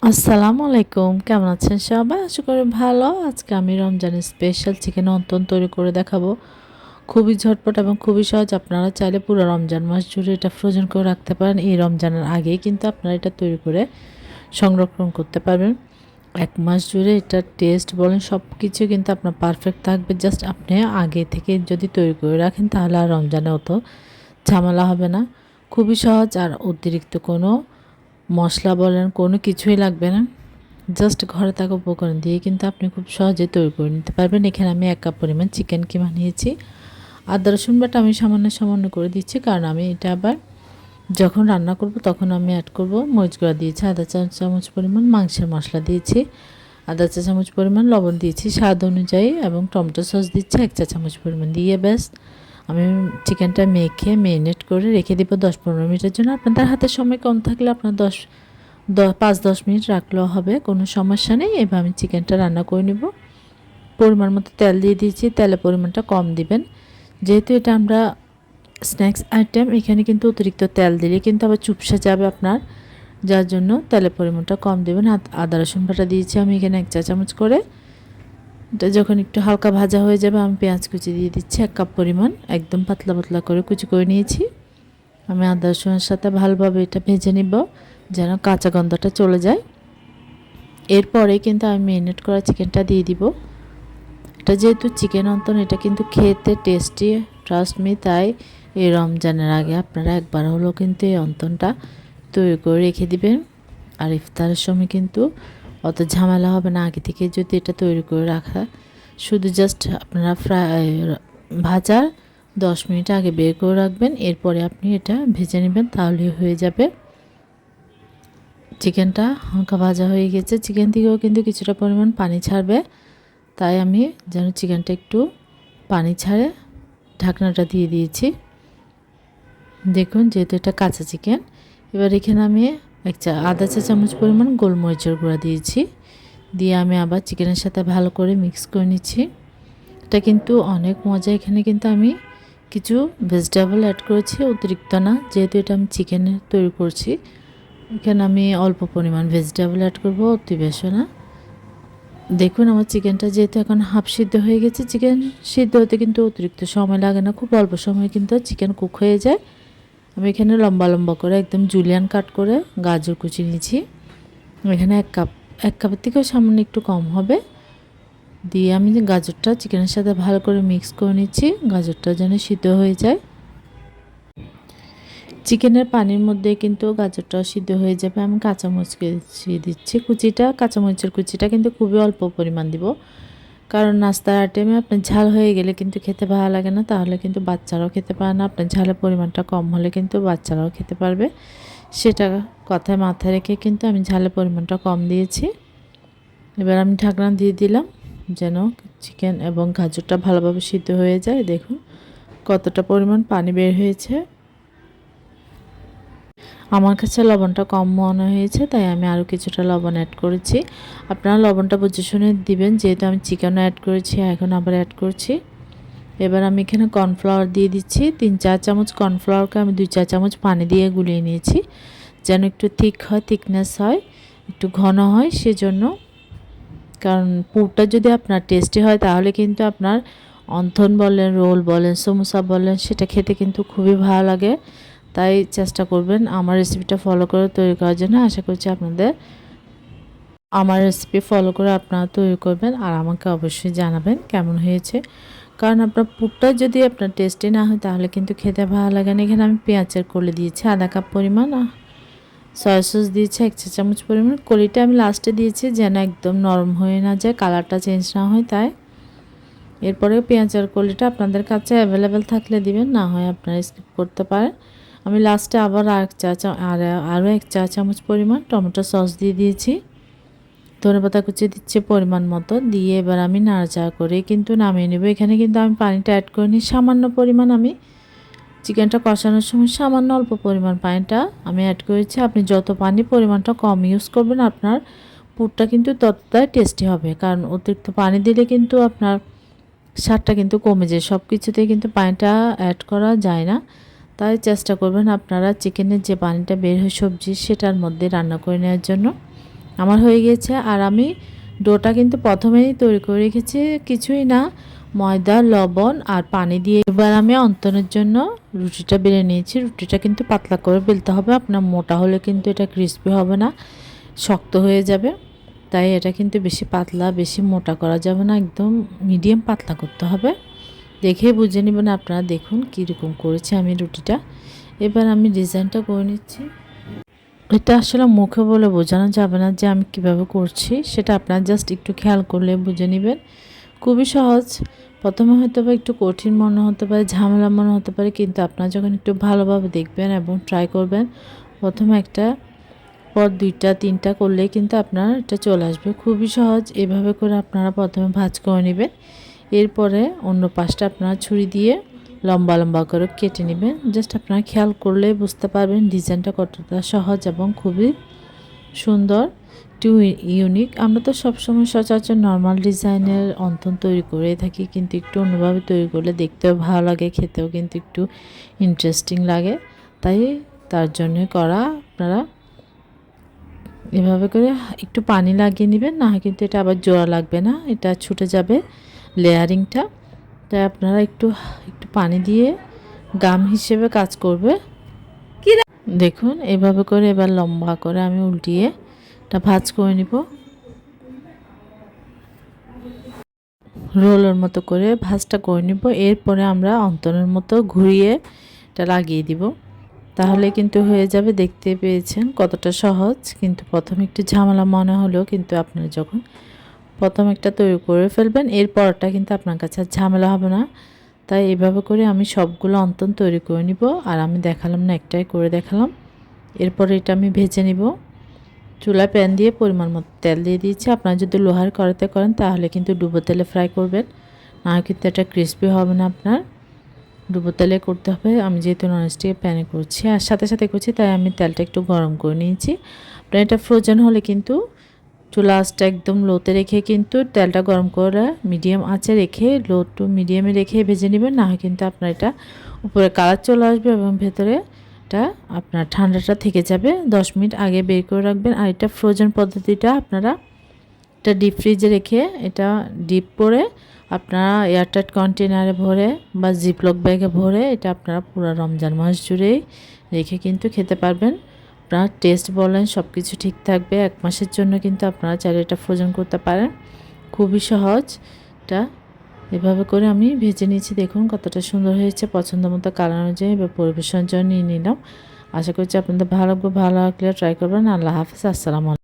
আসসালামু আলাইকুম, কেমন আছেন সবাই? আশা করি ভালো। আজকে আমি রমজানের স্পেশাল চিকেন অন্তন তৈরি করে দেখাবো। খুবই ঝটপট এবং খুবই সহজ। আপনারা চাইলে পুরো রমজান মাস জুড়ে এটা ফ্রোজেন করে রাখতে পারেন। এই রমজানের আগেই কিন্তু আপনারা এটা তৈরি করে সংরক্ষণ করতে পারবেন। ১ মাস জুড়ে এটার টেস্ট বলেন সব কিছু কিন্তু আপনার পারফেক্ট থাকবে। জাস্ট আপনি আগে থেকে যদি তৈরি করে রাখেন তাহলে আর রমজানে অত ঝামেলা হবে না। খুবই সহজ আর অতিরিক্ত কোনো মশলা বলেন কোনো কিছুই লাগবে না। জাস্ট ঘরে থাকা উপকরণ দিয়ে কিন্তু আপনি খুব সহজে তৈরি করে নিতে পারবেন। এখানে আমি ১ কাপ পরিমাণ চিকেন কিমা নিয়েছি। আদা রসুন বাটা আমি সামান্য করে দিচ্ছি, কারণ আমি এটা আবার যখন রান্না করব তখন আমি অ্যাড করব। মরিচ গুঁড়া দিয়েছি আধা চা চামচ পরিমাণ, মাংসের মশলা দিয়েছি আধা চা চামচ পরিমাণ, লবণ দিয়েছি স্বাদ অনুযায়ী এবং টমেটো সস দিচ্ছি ১ চা চামচ পরিমাণ দিয়ে ব্যাস আমি চিকেনটা মেখে ম্যারিনেট করে রেখে দেবো ১০-১৫ মিনিটের জন্য। আপনাদের হাতে সময় কম থাকলে আপনার ৫-১০ মিনিট রাখলেও হবে, কোনো সমস্যা নেই। এবার আমি চিকেনটা রান্না করে নেব। পরিমাণ মতো তেল দিয়ে দিয়েছি, তেলের পরিমাণটা কম দিবেন, যেহেতু এটা আমরা স্ন্যাক্স আইটেম। এখানে কিন্তু অতিরিক্ত তেল দিলে কিন্তু আবার চুপসে যাবে আপনার, যার জন্য তেলের পরিমাণটা কম দেবেন। আদা রসুন বাটা দিয়েছি আমি এখানে ১ চা চামচ করে। এটা যখন একটু হালকা ভাজা হয়ে যাবে আমি পেঁয়াজ কুচি দিয়ে দিচ্ছি ১ কাপ পরিমাণ, একদম পাতলা পাতলা করে কুচি করে নিয়েছি। আমি আদা রসুনের সাথে ভালোভাবে এটা ভেজে নিব যেন কাঁচা গন্ধটা চলে যায়। এরপরে কিন্তু আমি ম্যারিনেট করা চিকেনটা দিয়ে দিব। এটা যেহেতু চিকেন অন্তন, এটা কিন্তু খেতে টেস্টি, ট্রাস্ট মি। তাই এই রমজানের আগে আপনারা একবার হলেও কিন্তু এই অন্তনটা তৈরি করে রেখে দিবেন। আর ইফতারের সময় কিন্তু অত ঝামেলা হবে না আগে থেকে যদি এটা তৈরি করে রাখা। শুধু জাস্ট আপনারা ভাজার ১০ মিনিট আগে বের করে রাখবেন, এরপরে আপনি এটা ভেজে নেবেন, তাহলেই হয়ে যাবে। চিকেনটা হালকা ভাজা হয়ে গেছে, চিকেন থেকেও কিন্তু কিছুটা পরিমাণ পানি ছাড়বে, তাই আমি যেন চিকেনটা একটু পানি ছাড়ে ঢাকনাটা দিয়ে দিয়েছি। দেখুন, যেহেতু এটা কাঁচা চিকেন। এবার এখানে আমি আধা চা চামচ পরিমাণ গোলমরিচের গুঁড়া দিয়েছি, দিয়ে আমি আবার চিকেনের সাথে ভালো করে মিক্স করে নিচ্ছি। এটা কিন্তু অনেক মজা। এখানে কিন্তু আমি কিছু ভেজিটেবল অ্যাড করেছি, অতিরিক্ত না, যেহেতু এটা আমি চিকেনের তৈরি করছি। এখানে আমি অল্প পরিমাণ ভেজিটেবল অ্যাড করব, অতি বেশি না। দেখুন, আমার চিকেনটা যেহেতু এখন হাফ সিদ্ধ হয়ে গেছে, চিকেন সিদ্ধ হতে কিন্তু অতিরিক্ত সময় লাগে না, খুব অল্প সময়ে কিন্তু চিকেন কুক হয়ে যায়। আমি এখানে লম্বা লম্বা করে একদম জুলিয়ান কাট করে গাজর কুচি নিয়েছি। এখানে এক কাপের থেকেও সামান্য একটু কম হবে, দিয়ে আমি গাজরটা চিকেনের সাথে ভালো করে মিক্স করে নিচ্ছি, গাজরটা যেন সিদ্ধ হয়ে যায়। চিকেনের পানির মধ্যে কিন্তু গাজরটাও সিদ্ধ হয়ে যাবে। আমি কাঁচামরিচ কুচি দিচ্ছি, কাঁচামরিচের কুচিটা কিন্তু খুবই অল্প পরিমাণ দিব, কারণ নাস্তার আইটেমে আপনার ঝাল হয়ে গেলে কিন্তু খেতে ভালো লাগে না, তাহলে কিন্তু বাচ্চারাও খেতে পারে না। আপনার ঝালের পরিমাণটা কম হলে কিন্তু বাচ্চারাও খেতে পারবে, সেটা কথায় মাথায় রেখে কিন্তু আমি ঝালের পরিমাণটা কম দিয়েছি। এবার আমি ঢাকনা দিয়ে দিলাম যেন চিকেন এবং গাজরটা ভালোভাবে সিদ্ধ হয়ে যায়। দেখুন কতটা পরিমাণ পানি বের হয়েছে। আমার কাছে লবণটা কম মনে হয়েছে, তাই আমি আরও কিছুটা লবণ অ্যাড করেছি। আপনারা লবণটা বুঝে শুনে দিবেন, যেহেতু আমি চিকেনও অ্যাড করেছি, এখন আবার অ্যাড করছি। এবার আমি এখানে কর্নফ্লাওয়ার দিয়ে দিচ্ছি ৩-৪ চামচ। কর্নফ্লাওয়ারকে আমি ২ চা চামচ পানি দিয়ে গুলিয়ে নিয়েছি, যেন একটু থিকনেস হয়, একটু ঘন হয় সেজন্য। কারণ পুরটা যদি আপনার টেস্টি হয় তাহলে কিন্তু আপনার অন্থন বলেন, রোল বলেন, সমোসা বলেন, সেটা খেতে কিন্তু খুবই ভালো লাগে। তাই চেষ্টা করবেন আমার রেসিপিটা ফলো করে তৈরি করার জন্য। আশা করছি আমার রেসিপি ফলো করে আপনারা তৈরি করবেন, আর আমাকে অবশ্যই জানাবেন কেমন হয়েছে। কারণ আপনার পুরটা যদি আপনার টেস্টি না হয় তাহলে কিন্তু খেতে ভালো লাগে না। এখানে আমি পেঁয়াজের কলি দিয়েছি আধা কাপ পরিমাণ, সয়া সস দিয়েছি ১ চা চামচ পরিমাণ। কলিটা আমি লাস্টে দিয়েছি যেন একদম নরম হয়ে না যায়, কালারটা চেঞ্জ না হয়, তাই। এরপরে পেঁয়াজের কলিটা আপনাদের কাছে অ্যাভেলেবেল থাকলে দিবেন, না হয় আপনারা স্কিপ করতে পারেন। আমি লাস্টে আবার আরও ১ চা চামচ পরিমাণ টমেটো সস দিয়ে দিয়েছি। ধনেপাতা কুচি দিচ্ছি পরিমাণ মতো, দিয়ে এবার আমি নাড়াচাড়া করে কিন্তু নামিয়ে নেব। এখানে কিন্তু আমি পানিটা অ্যাড করিনি, সামান্য পরিমাণ আমি চিকেনটা কষানোর সময় সামান্য অল্প পরিমাণ পানিটা আমি অ্যাড করেছি। আপনি যত পানি পরিমাণটা কম ইউজ করবেন আপনার পুরটা কিন্তু ততটাই টেস্টি হবে, কারণ অতিরিক্ত পানি দিলে কিন্তু আপনার স্বাদটা কিন্তু কমে যায়। সব কিছুতেই কিন্তু পানিটা অ্যাড করা যায় না, তাই চেষ্টা করবেন আপনারা চিকেনের যে পানিটা বের হয় সবজি সেটার মধ্যে রান্না করে নেওয়ার জন্য। আমার হয়ে গিয়েছে। আর আমি ডোটা কিন্তু প্রথমেই তৈরি করে রেখেছি, কিছুই না, ময়দা, লবণ আর পানি দিয়ে। এবার আমি অন্তনের জন্য রুটিটা বেলে নিয়েছি। রুটিটা কিন্তু পাতলা করে বেলতে হবে, আপনার মোটা হলে কিন্তু এটা ক্রিস্পি হবে না, শক্ত হয়ে যাবে। তাই এটা কিন্তু বেশি পাতলা বেশি মোটা করা যাবে না, একদম মিডিয়াম পাতলা করতে হবে। দেখে বুঝে নেবেন আপনারা। দেখুন কীরকম করেছি আমি রুটিটা। এবার আমি ডিজাইনটা করে নিচ্ছি। এটা আসলে মুখে বলে বোঝানো যাবে না যে আমি কিভাবে করছি, সেটা আপনারা জাস্ট একটু খেয়াল করলে বুঝে নেবেন। খুবই সহজ। প্রথমে হয়তো বা একটু কঠিন মনে হতে পারে, ঝামেলা মনে হতে পারে, কিন্তু আপনারা যখন একটু ভালোভাবে দেখবেন এবং ট্রাই করবেন, প্রথমে একটা পর দুইটা তিনটা করলেই কিন্তু আপনার এটা চলে আসবে। খুবই সহজ। এভাবে করে আপনারা প্রথমে ভাঁজ করে নেবেন। এরপরে অন্য পাশটা আপনারা ছুরি দিয়ে লম্বা লম্বা করে কেটে নেবেন। জাস্ট আপনারা খেয়াল করলে বুঝতে পারবেন ডিজাইনটা কতটা সহজ এবং খুবই সুন্দর, একটু ইউনিক। আমরা তো সবসময় সচরাচর নর্মাল ডিজাইনের অন্তন তৈরি করে থাকি, কিন্তু একটু অন্যভাবে তৈরি করলে দেখতেও ভালো লাগে, খেতেও কিন্তু একটু ইন্টারেস্টিং লাগে। তাই তার জন্যই করা। আপনারা এভাবে করে একটু পানি লাগিয়ে নেবেন, না কিন্তু এটা আবার জোড়া লাগবে না, এটা ছুটে যাবে লেয়ারিংটা। তাই আপনারা একটু একটু পানি দিয়ে গাম হিসেবে কাজ করবে। দেখুন এভাবে করে এবার লম্বা করে আমি উল্টিয়ে এটা ভাঁজ করে নিব। রোলের মতো করে ভাঁজটা করে নিব। এরপরে আমরা অন্তনের মতো ঘুরিয়ে এটা লাগিয়ে দিব, তাহলে কিন্তু হয়ে যাবে। দেখতে পেয়েছেন কতটা সহজ, কিন্তু প্রথমে একটু ঝামেলা মনে হলেও কিন্তু আপনারা যখন প্রথম একটা তৈরি করে ফেলবেন, এরপরটা কিন্তু আপনার কাছে আর ঝামেলা হবে না। তাই এভাবে করে আমি সবগুলো অন্তন তৈরি করে নিব। আর আমি দেখালাম না, একটাই করে দেখালাম। এরপরে এটা আমি ভেজে নিব। চুলায় প্যান দিয়ে পরিমাণ মতো তেল দিয়ে দিয়েছি। আপনারা যদি লোহার কড়াইতে করেন তাহলে কিন্তু ডুবো তেলে ফ্রাই করবেন, না কিন্তু এটা ক্রিস্পি হবে না। আপনার ডুবো তেলে করতে হবে। আমি যেহেতু ননস্টিক প্যানে করছি আর সাথে সাথে করছি, তাই আমি তেলটা একটু গরম করে নিয়েছি। আপনার এটা ফ্রোজেন হলে কিন্তু চুলা আঁচটা একদম লোতে রেখে কিন্তু তেলটা গরম করে মিডিয়াম আঁচে রেখে লো টু মিডিয়ামে রেখে ভেজে নেবেন, না কিন্তু আপনার এটা উপরে কালার চলে আসবে এবং ভেতরে এটা আপনার ঠান্ডাটা থেকে যাবে। 10 মিনিট আগে বের করে রাখবেন। আর এটা ফ্রোজেন পদ্ধতিটা আপনারা এটা ডিপ ফ্রিজে রেখে এটা ডিপ করে আপনারা এয়ারটাইট কন্টেনারে ভরে বা জিপলক ব্যাগে ভরে এটা আপনারা পুরো রমজান মাস জুড়েই রেখে কিন্তু খেতে পারবেন। আপনার টেস্ট বলেন সব কিছু ঠিক থাকবে। 1 মাসের জন্য কিন্তু আপনারা চাইলে এটা ফ্রোজেন করতে পারেন। খুবই সহজ। এটা এভাবে করে আমি ভেজে নিয়েছি। দেখুন কতটা সুন্দর হয়েছে। পছন্দ মতো কালার অনুযায়ী এবার পরিবেশনের জন্য নিয়ে নিলাম। আশা করছি আপনাদের ভালো লাগবে। ভালো লাগলে ট্রাই করবেন। আল্লাহ হাফেজ। আসসালামু আলাইকুম।